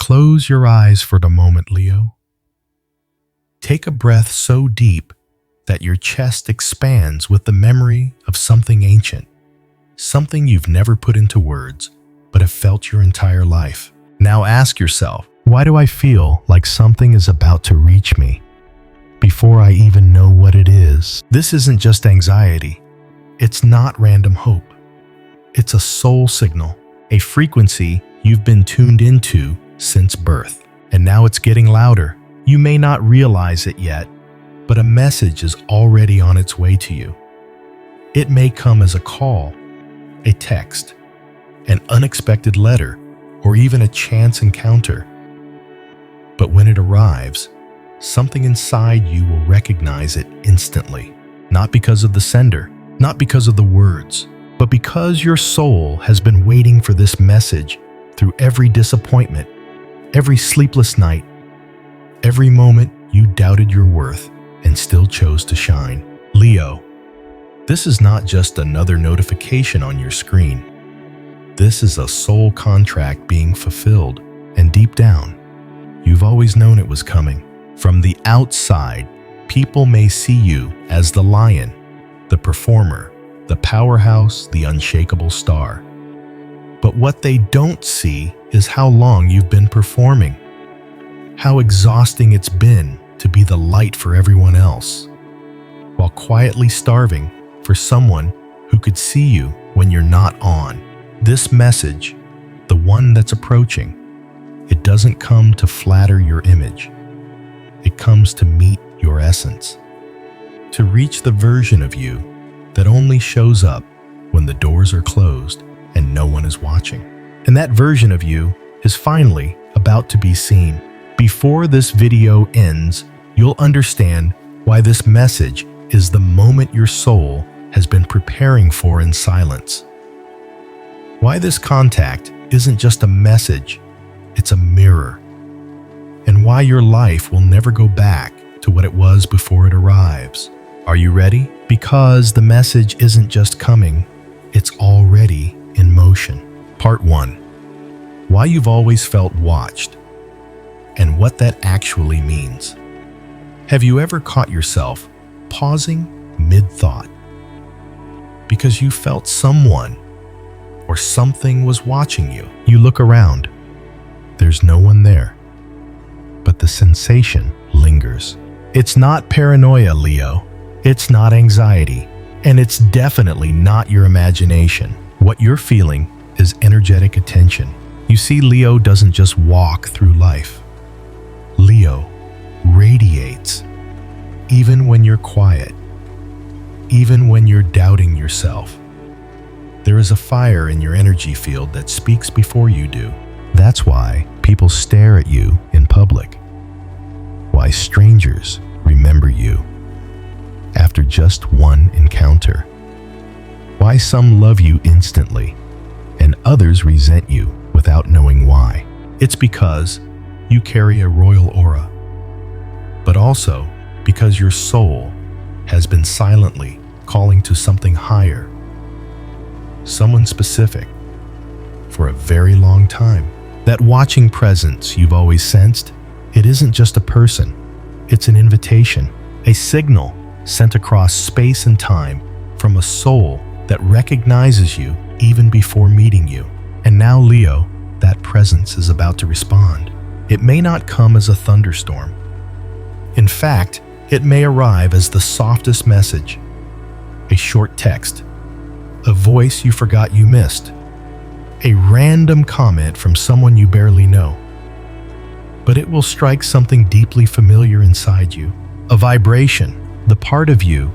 Close your eyes for the moment, Leo. Take a breath so deep that your chest expands with the memory of something ancient, something you've never put into words, but have felt your entire life. Now ask yourself, why do I feel like something is about to reach me before I even know what it is? This isn't just anxiety. It's not random hope. It's a soul signal, a frequency you've been tuned into since birth. And now it's getting louder. You may not realize it yet, but a message is already on its way to you. It may come as a call, a text, an unexpected letter, or even a chance encounter. But when it arrives, something inside you will recognize it instantly. Not because of the sender, not because of the words, but because your soul has been waiting for this message through every disappointment, every sleepless night, every moment you doubted your worth and still chose to shine. Leo, this is not just another notification on your screen. This is a soul contract being fulfilled, and deep down, you've always known it was coming. From the outside, people may see you as the lion, the performer, the powerhouse, the unshakable star. But what they don't see is how long you've been performing, how exhausting it's been to be the light for everyone else, while quietly starving for someone who could see you when you're not on. This message, the one that's approaching, it doesn't come to flatter your image. It comes to meet your essence, to reach the version of you that only shows up when the doors are closed and no one is watching. And that version of you is finally about to be seen. Before this video ends, you'll understand why this message is the moment your soul has been preparing for in silence. Why this contact isn't just a message, it's a mirror. And why your life will never go back to what it was before it arrives. Are you ready? Because the message isn't just coming, it's already in motion. Part 1. Why you've always felt watched, and what that actually means. Have you ever caught yourself pausing mid-thought because you felt someone or something was watching you? You look around, there's no one there, but the sensation lingers. It's not paranoia, Leo. It's not anxiety, and it's definitely not your imagination. What you're feeling is energetic attention. You see, Leo doesn't just walk through life. Leo radiates, even when you're quiet, even when you're doubting yourself. There is a fire in your energy field that speaks before you do. That's why people stare at you in public. Why strangers remember you after just one encounter. Why some love you instantly and others resent you without knowing why. It's because you carry a royal aura, but also because your soul has been silently calling to something higher, someone specific, for a very long time. That watching presence you've always sensed, it isn't just a person, it's an invitation, a signal sent across space and time from a soul that recognizes you even before meeting you. And now, Leo, that presence is about to respond. It may not come as a thunderstorm. In fact, it may arrive as the softest message, a short text, a voice you forgot you missed, a random comment from someone you barely know. But it will strike something deeply familiar inside you, a vibration, the part of you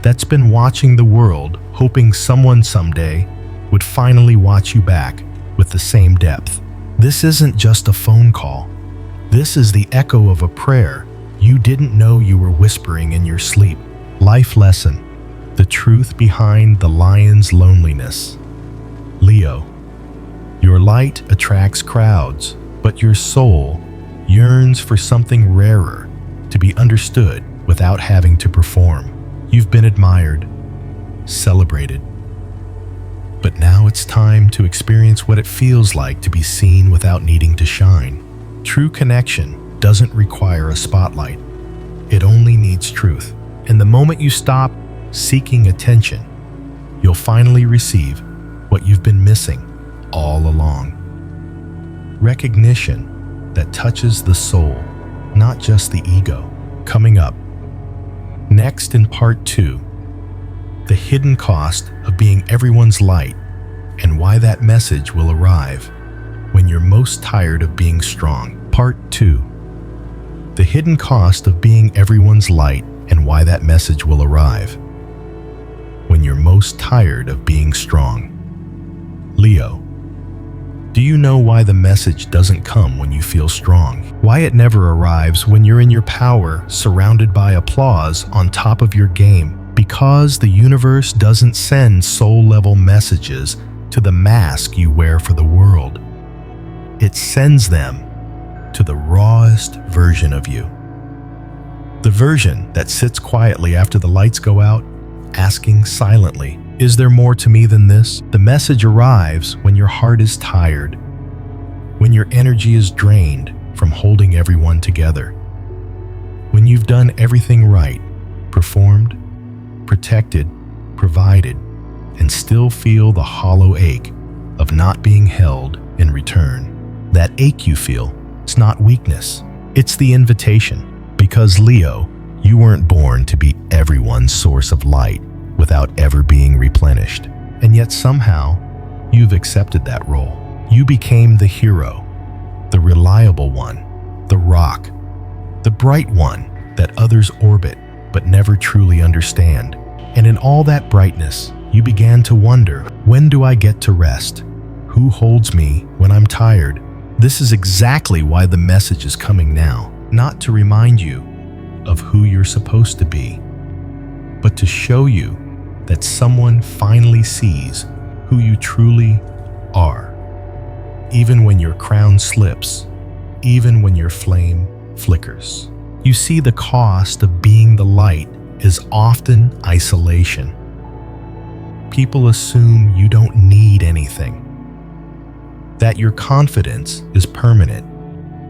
that's been watching the world, hoping someone someday would finally watch you back with the same depth. This isn't just a phone call. This is the echo of a prayer you didn't know you were whispering in your sleep. Life lesson, the truth behind the lion's loneliness. Leo, your light attracts crowds, but your soul yearns for something rarer, to be understood without having to perform. You've been admired, celebrated, but now it's time to experience what it feels like to be seen without needing to shine. True connection doesn't require a spotlight. It only needs truth. And the moment you stop seeking attention, you'll finally receive what you've been missing all along. Recognition that touches the soul, not just the ego. Coming up next in part 2, the hidden cost of being everyone's light and why that message will arrive when you're most tired of being strong. Part 2, the hidden cost of being everyone's light and why that message will arrive when you're most tired of being strong. Leo, do you know why the message doesn't come when you feel strong? Why it never arrives when you're in your power, surrounded by applause, on top of your game? Because the universe doesn't send soul-level messages to the mask you wear for the world. It sends them to the rawest version of you. The version that sits quietly after the lights go out, asking silently, "Is there more to me than this?" The message arrives when your heart is tired, when your energy is drained from holding everyone together, when you've done everything right, performed, protected, provided, and still feel the hollow ache of not being held in return. That ache you feel, it's not weakness, it's the invitation. Because Leo, you weren't born to be everyone's source of light without ever being replenished. And yet somehow, you've accepted that role. You became the hero, the reliable one, the rock, the bright one that others orbit but never truly understand. And in all that brightness, you began to wonder, when do I get to rest? Who holds me when I'm tired? This is exactly why the message is coming now, not to remind you of who you're supposed to be, but to show you that someone finally sees who you truly are. Even when your crown slips, even when your flame flickers. You see, the cost of being the light is often isolation. People assume you don't need anything, that your confidence is permanent,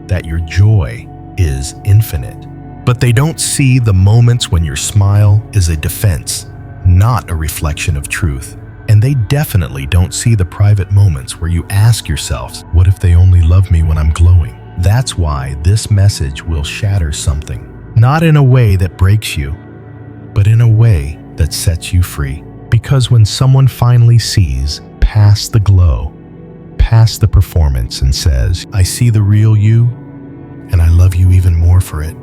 that your joy is infinite. But they don't see the moments when your smile is a defense, not a reflection of truth. And they definitely don't see the private moments where you ask yourselves, what if they only love me when I'm glowing? That's why this message will shatter something, not in a way that breaks you, but in a way that sets you free. Because when someone finally sees past the glow, past the performance, and says, I see the real you, and I love you even more for it.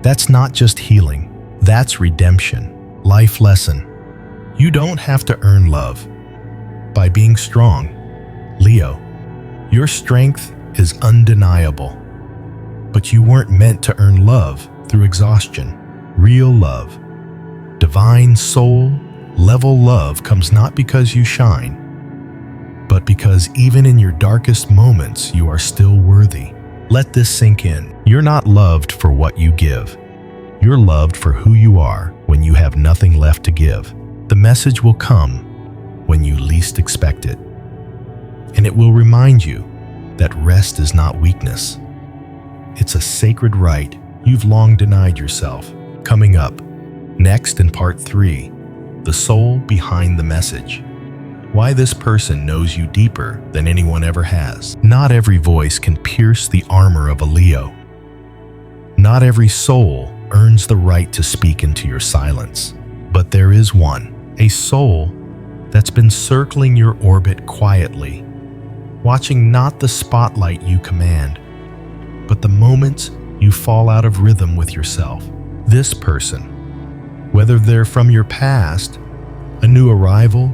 That's not just healing, that's redemption. Life lesson. You don't have to earn love by being strong. Leo, your strength is undeniable, but you weren't meant to earn love through exhaustion. Real love, divine soul, level love comes not because you shine, but because even in your darkest moments, you are still worthy. Let this sink in. You're not loved for what you give. You're loved for who you are when you have nothing left to give. The message will come when you least expect it. And it will remind you that rest is not weakness. It's a sacred right you've long denied yourself. Coming up next in part 3, the soul behind the message. Why this person knows you deeper than anyone ever has. Not every voice can pierce the armor of a Leo. Not every soul earns the right to speak into your silence. But there is one, a soul that's been circling your orbit quietly, watching not the spotlight you command, but the moments you fall out of rhythm with yourself. This person, whether they're from your past, a new arrival,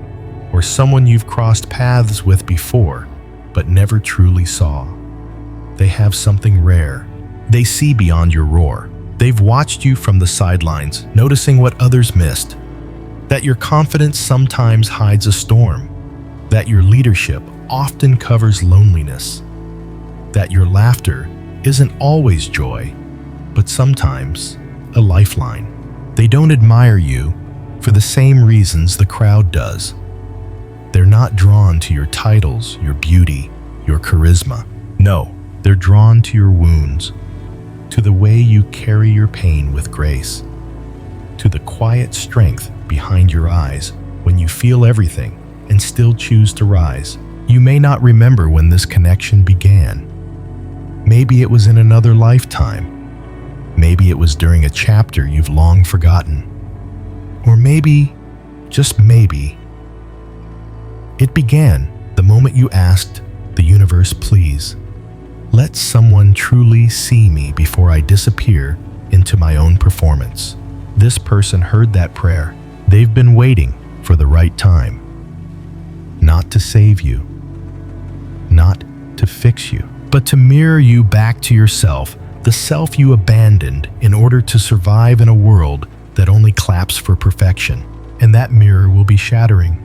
or someone you've crossed paths with before, but never truly saw, they have something rare. They see beyond your roar. They've watched you from the sidelines, noticing what others missed. That your confidence sometimes hides a storm. That your leadership often covers loneliness. That your laughter isn't always joy, but sometimes a lifeline. They don't admire you for the same reasons the crowd does. They're not drawn to your titles, your beauty, your charisma. No, they're drawn to your wounds, to the way you carry your pain with grace, to the quiet strength behind your eyes when you feel everything and still choose to rise. You may not remember when this connection began. Maybe it was in another lifetime. Maybe it was during a chapter you've long forgotten. Or maybe, just maybe, it began the moment you asked the universe, please, let someone truly see me before I disappear into my own performance. This person heard that prayer. They've been waiting for the right time. Not to save you, not to fix you, but to mirror you back to yourself, the self you abandoned in order to survive in a world that only claps for perfection. And that mirror will be shattering,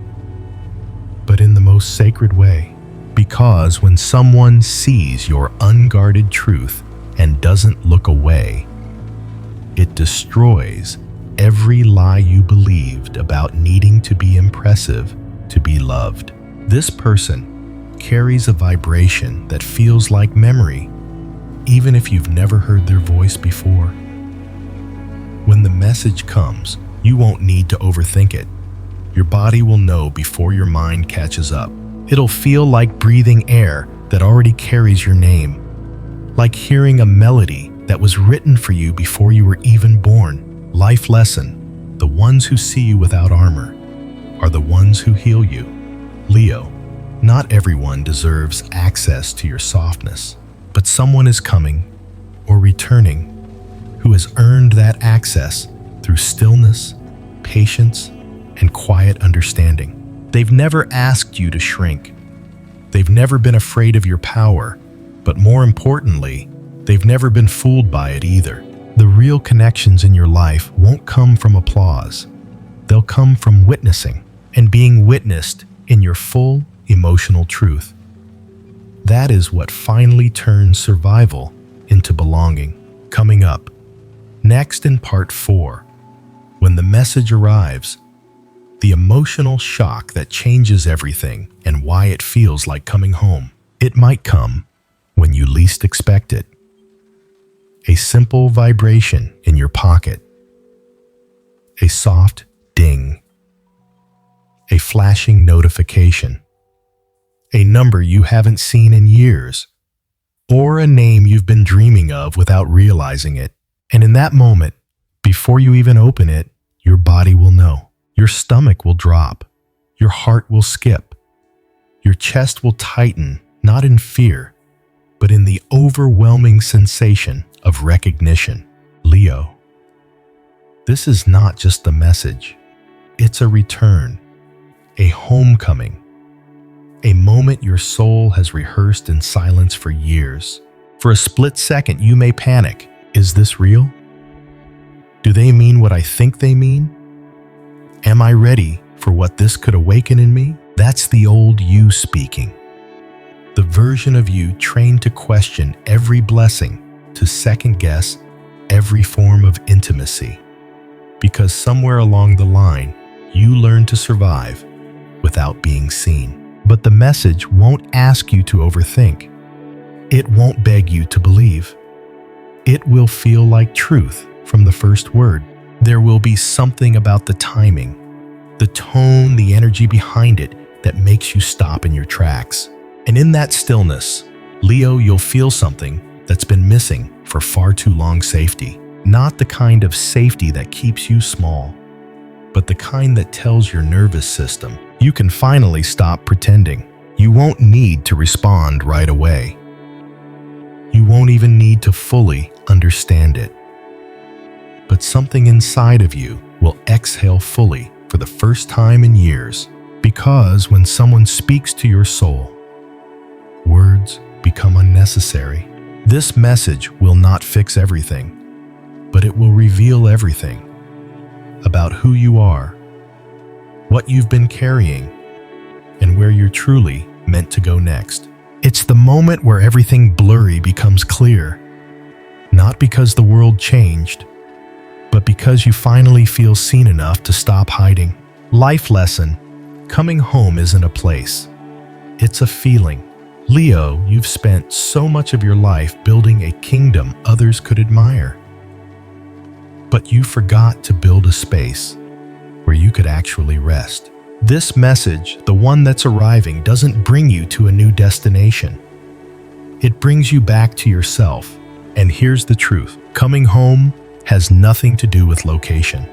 but in the most sacred way. Because when someone sees your unguarded truth and doesn't look away, it destroys every lie you believed about needing to be impressive to be loved. This person carries a vibration that feels like memory, even if you've never heard their voice before. When the message comes, you won't need to overthink it. Your body will know before your mind catches up. It'll feel like breathing air that already carries your name, like hearing a melody that was written for you before you were even born. Life lesson: the ones who see you without armor are the ones who heal you. Leo, not everyone deserves access to your softness, but someone is coming or returning who has earned that access through stillness, patience, and quiet understanding. They've never asked you to shrink. They've never been afraid of your power, but more importantly, they've never been fooled by it either. The real connections in your life won't come from applause. They'll come from witnessing and being witnessed in your full emotional truth. That is what finally turns survival into belonging. Coming up next in part 4, when the message arrives, the emotional shock that changes everything and why it feels like coming home. It might come when you least expect it. A simple vibration in your pocket, a soft ding, a flashing notification, a number you haven't seen in years, or a name you've been dreaming of without realizing it. And in that moment, before you even open it, your body will know. Your stomach will drop. Your heart will skip. Your chest will tighten, not in fear, but in the overwhelming sensation of recognition. Leo, this is not just a message. It's a return, a homecoming, a moment your soul has rehearsed in silence for years. For a split second, you may panic. Is this real? Do they mean what I think they mean? Am I ready for what this could awaken in me? That's the old you speaking. The version of you trained to question every blessing, to second guess every form of intimacy. Because somewhere along the line, you learned to survive without being seen. But the message won't ask you to overthink. It won't beg you to believe. It will feel like truth from the first word. There will be something about the timing, the tone, the energy behind it that makes you stop in your tracks. And in that stillness, Leo, you'll feel something that's been missing for far too long: safety. Not the kind of safety that keeps you small, but the kind that tells your nervous system you can finally stop pretending. You won't need to respond right away. You won't even need to fully understand it. But something inside of you will exhale fully for the first time in years. Because when someone speaks to your soul, words become unnecessary. This message will not fix everything, but it will reveal everything about who you are, what you've been carrying, and where you're truly meant to go next. It's the moment where everything blurry becomes clear, not because the world changed, but because you finally feel seen enough to stop hiding. Life lesson: coming home isn't a place. It's a feeling. Leo, you've spent so much of your life building a kingdom others could admire. But you forgot to build a space where you could actually rest. This message, the one that's arriving, doesn't bring you to a new destination. It brings you back to yourself. And here's the truth. Coming home has nothing to do with location.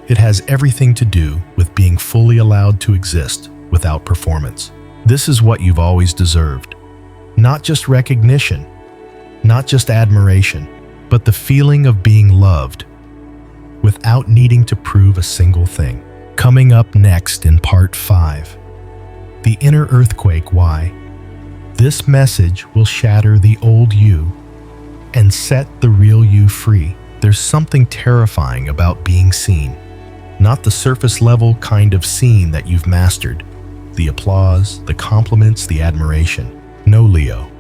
It has everything to do with being fully allowed to exist without performance. This is what you've always deserved. Not just recognition, not just admiration, but the feeling of being loved without needing to prove a single thing. Coming up next in part 5, the inner earthquake. Why? This message will shatter the old you and set the real you free. There's something terrifying about being seen. Not the surface level kind of seen that you've mastered. The applause, the compliments, the admiration. No, Leo.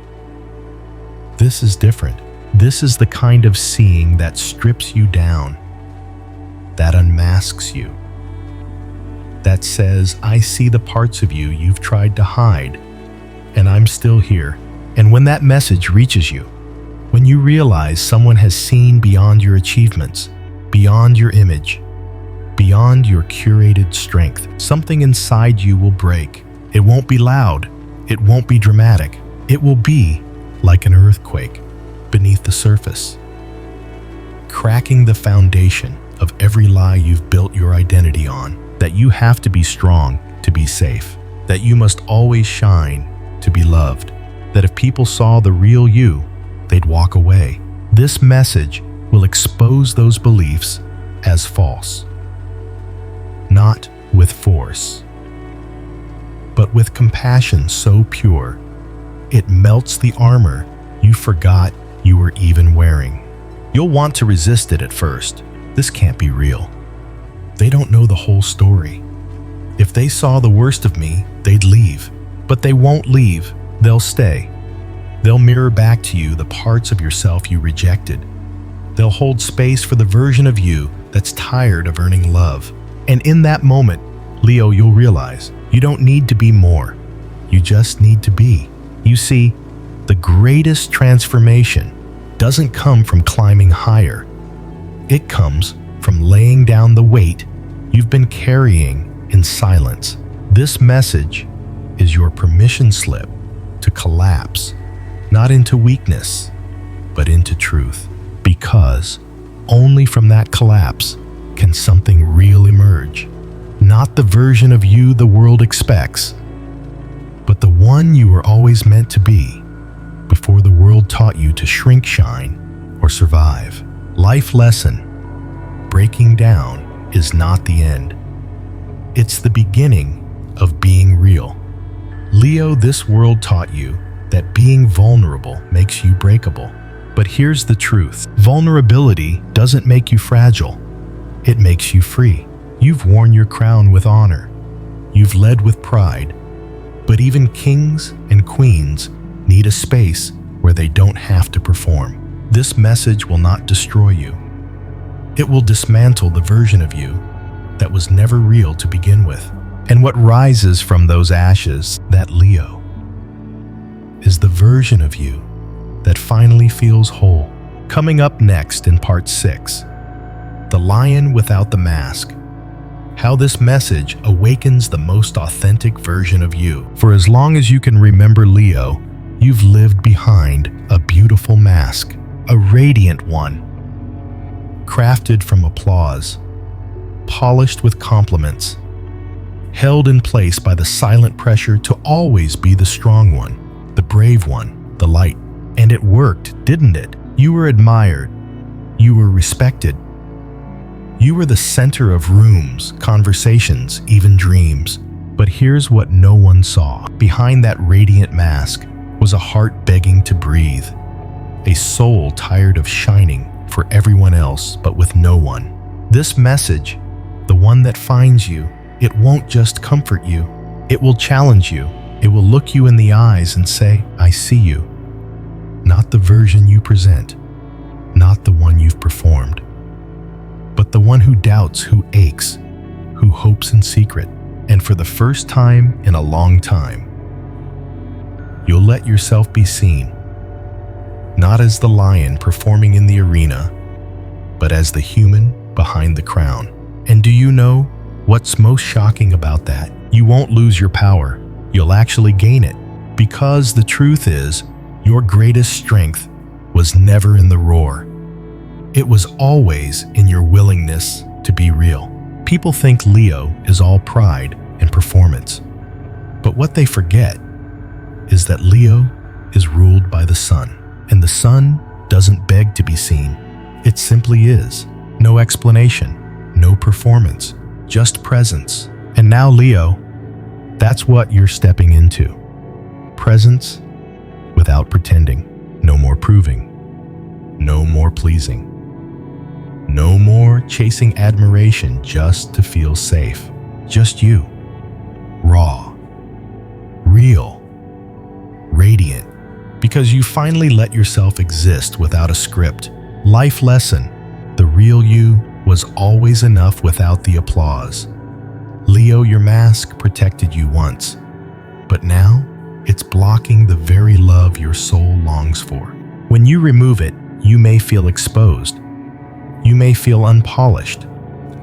This is different. This is the kind of seeing that strips you down, that unmasks you, that says, I see the parts of you you've tried to hide, and I'm still here. And when that message reaches you, when you realize someone has seen beyond your achievements, beyond your image, beyond your curated strength, something inside you will break. It won't be loud. It won't be dramatic. It will be like an earthquake beneath the surface, cracking the foundation of every lie you've built your identity on, that you have to be strong to be safe, that you must always shine to be loved, that if people saw the real you, they'd walk away. This message will expose those beliefs as false, not with force, but with compassion so pure, it melts the armor you forgot you were even wearing. You'll want to resist it at first. This can't be real. They don't know the whole story. If they saw the worst of me, they'd leave. But they won't leave. They'll stay. They'll mirror back to you the parts of yourself you rejected. They'll hold space for the version of you that's tired of earning love. And in that moment, Leo, you'll realize you don't need to be more. You just need to be. You see, the greatest transformation doesn't come from climbing higher. It comes from laying down the weight you've been carrying in silence. This message is your permission slip to collapse, not into weakness, but into truth. Because only from that collapse can something real emerge. Not the version of you the world expects, but the one you were always meant to be before the world taught you to shrink, shine, or survive. Life lesson. Breaking down is not the end. It's the beginning of being real. Leo, this world taught you that being vulnerable makes you breakable. But here's the truth. Vulnerability doesn't make you fragile. It makes you free. You've worn your crown with honor. You've led with pride. But even kings and queens need a space where they don't have to perform. This message will not destroy you. It will dismantle the version of you that was never real to begin with. And what rises from those ashes, that Leo, is the version of you that finally feels whole. Coming up next in part 6, the lion without the mask. How this message awakens the most authentic version of you. For as long as you can remember, Leo, you've lived behind a beautiful mask, a radiant one, crafted from applause, polished with compliments, held in place by the silent pressure to always be the strong one, the brave one, the light. And it worked, didn't it? You were admired. You were respected. You were the center of rooms, conversations, even dreams. But here's what no one saw. Behind that radiant mask was a heart begging to breathe, a soul tired of shining for everyone else but with no one. This message, the one that finds you, it won't just comfort you. It will challenge you. It will look you in the eyes and say, I see you. Not the version you present, not the one you've performed, but the one who doubts, who aches, who hopes in secret. And for the first time in a long time, you'll let yourself be seen, not as the lion performing in the arena, but as the human behind the crown. And do you know what's most shocking about that? You won't lose your power. You'll actually gain it, because the truth is, your greatest strength was never in the roar. It was always in your willingness to be real. People think Leo is all pride and performance, but what they forget is that Leo is ruled by the sun, and the sun doesn't beg to be seen. It simply is. No explanation, no performance, just presence. And now, Leo, that's what you're stepping into. Presence without pretending. No more proving. No more pleasing. No more chasing admiration just to feel safe. Just you. Raw. Real. Radiant. Because you finally let yourself exist without a script. Life lesson. The real you was always enough without the applause. Leo, your mask protected you once, but now it's blocking the very love your soul longs for. When you remove it, you may feel exposed. You may feel unpolished,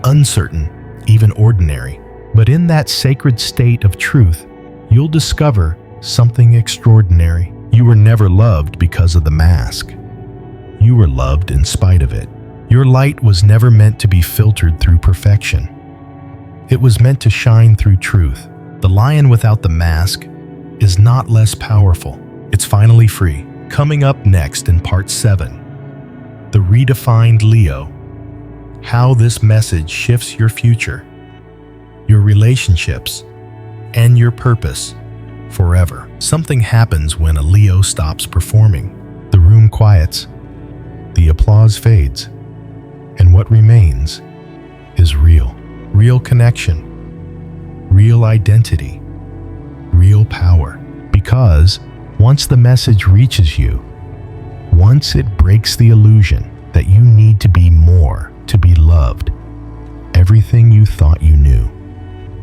uncertain, even ordinary. But in that sacred state of truth, you'll discover something extraordinary. You were never loved because of the mask. You were loved in spite of it. Your light was never meant to be filtered through perfection. It was meant to shine through truth. The lion without the mask is not less powerful. It's finally free. Coming up next in part 7, the redefined Leo, how this message shifts your future, your relationships, and your purpose forever. Something happens when a Leo stops performing. The room quiets, the applause fades, and what remains is real. Real connection, real identity, real power. Because once the message reaches you, once it breaks the illusion that you need to be more to be loved, everything you thought you knew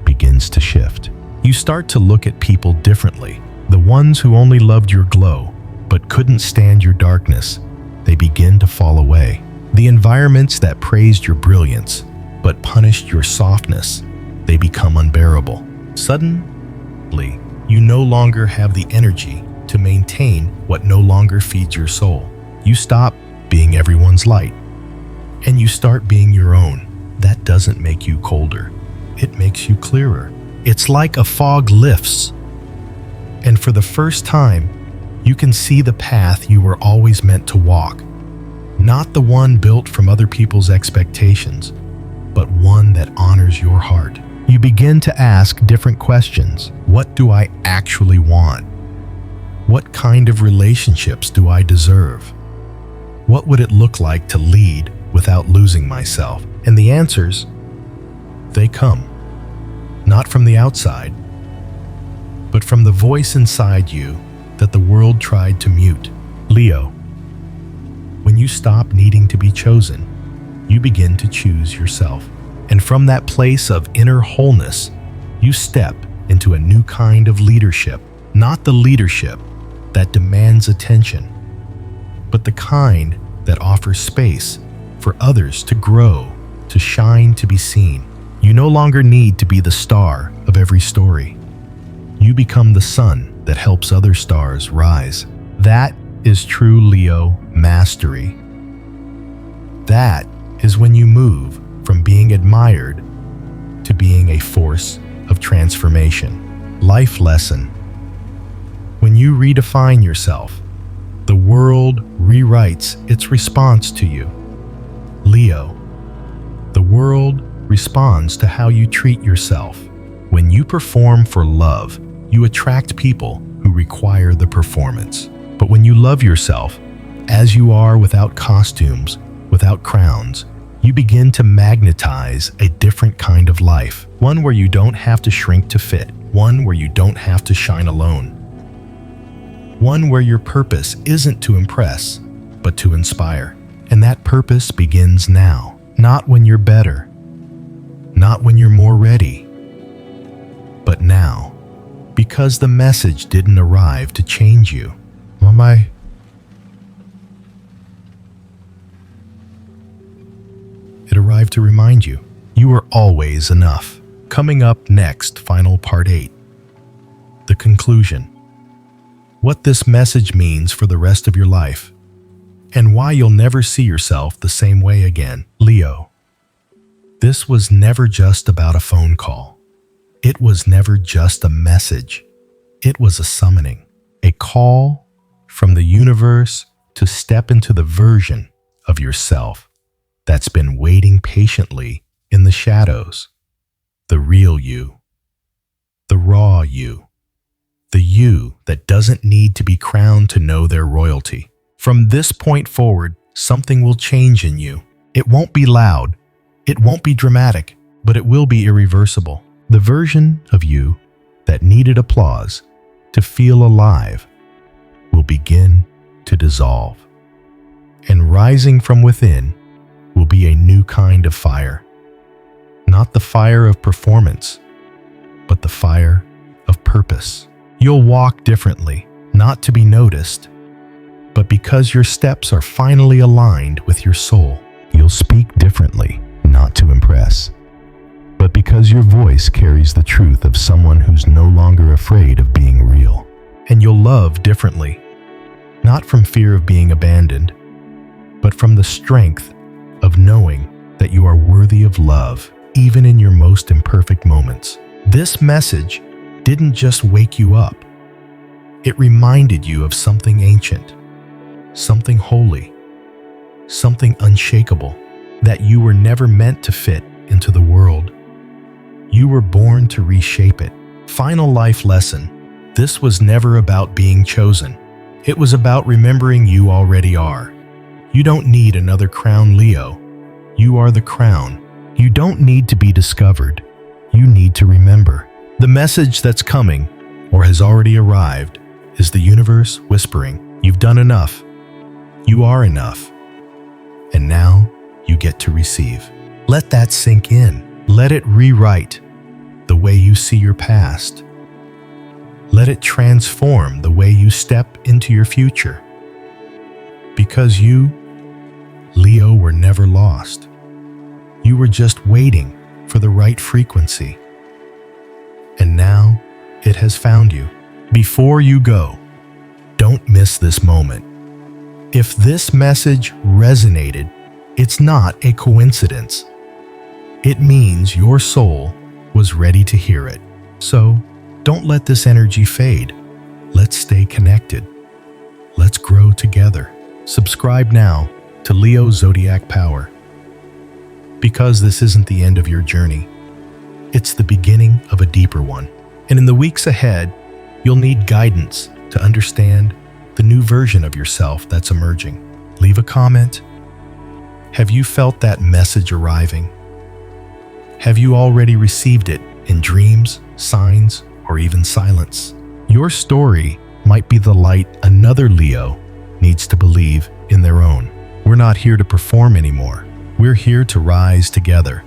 begins to shift. You start to look at people differently. The ones who only loved your glow but couldn't stand your darkness, they begin to fall away. The environments that praised your brilliance but punished your softness, they become unbearable. Suddenly, you no longer have the energy to maintain what no longer feeds your soul. You stop being everyone's light, and you start being your own. That doesn't make you colder. It makes you clearer. It's like a fog lifts, and for the first time, you can see the path you were always meant to walk. Not the one built from other people's expectations, but one that honors your heart. You begin to ask different questions. What do I actually want? What kind of relationships do I deserve? What would it look like to lead without losing myself? And the answers, they come, not from the outside, but from the voice inside you that the world tried to mute. Leo, when you stop needing to be chosen, you begin to choose yourself. And from that place of inner wholeness, you step into a new kind of leadership. Not the leadership that demands attention, but the kind that offers space for others to grow, to shine, to be seen. You no longer need to be the star of every story. You become the sun that helps other stars rise. That is true Leo mastery. That is when you move from being admired to being a force of transformation. Life lesson. When you redefine yourself, the world rewrites its response to you. Leo, the world responds to how you treat yourself. When you perform for love, you attract people who require the performance. But when you love yourself, as you are without costumes, without crowns, you begin to magnetize a different kind of life. One where you don't have to shrink to fit. One where you don't have to shine alone. One where your purpose isn't to impress, but to inspire. And that purpose begins now. Not when you're better. Not when you're more ready. But now. because the message didn't arrive to change you. It arrived to remind you, you are always enough. Coming up next, final part 8. The conclusion. What this message means for the rest of your life, and why you'll never see yourself the same way again. Leo, this was never just about a phone call. It was never just a message. It was a summoning, a call from the universe to step into the version of yourself that's been waiting patiently in the shadows. The real you, the raw you, the you that doesn't need to be crowned to know their royalty. From this point forward, something will change in you. It won't be loud, it won't be dramatic, but it will be irreversible. The version of you that needed applause to feel alive will begin to dissolve. And rising from within will be a new kind of fire. Not the fire of performance, but the fire of purpose. You'll walk differently, not to be noticed, but because your steps are finally aligned with your soul. You'll speak differently, not to impress, but because your voice carries the truth of someone who's no longer afraid of being real. And you'll love differently, not from fear of being abandoned, but from the strength of knowing that you are worthy of love, even in your most imperfect moments. This message didn't just wake you up. It reminded you of something ancient, something holy, something unshakable, that you were never meant to fit into the world. You were born to reshape it. Final life lesson. This was never about being chosen. It was about remembering you already are. You don't need another crown, Leo. You are the crown. You don't need to be discovered. You need to remember. The message that's coming, or has already arrived, is the universe whispering, you've done enough. You are enough. And now you get to receive. Let that sink in. Let it rewrite the way you see your past. Let it transform the way you step into your future. Because you, Leo, were never lost. You were just waiting for the right frequency. And now it has found you. Before you go, don't miss this moment. If this message resonated, it's not a coincidence. It means your soul was ready to hear it. So, don't let this energy fade. Let's stay connected. Let's grow together. Subscribe now to Leo Zodiac Power. Because this isn't the end of your journey. It's the beginning of a deeper one. And in the weeks ahead, you'll need guidance to understand the new version of yourself that's emerging. Leave a comment. Have you felt that message arriving? Have you already received it in dreams, signs, or even silence? Your story might be the light another Leo needs to believe in their own. We're not here to perform anymore. We're here to rise together.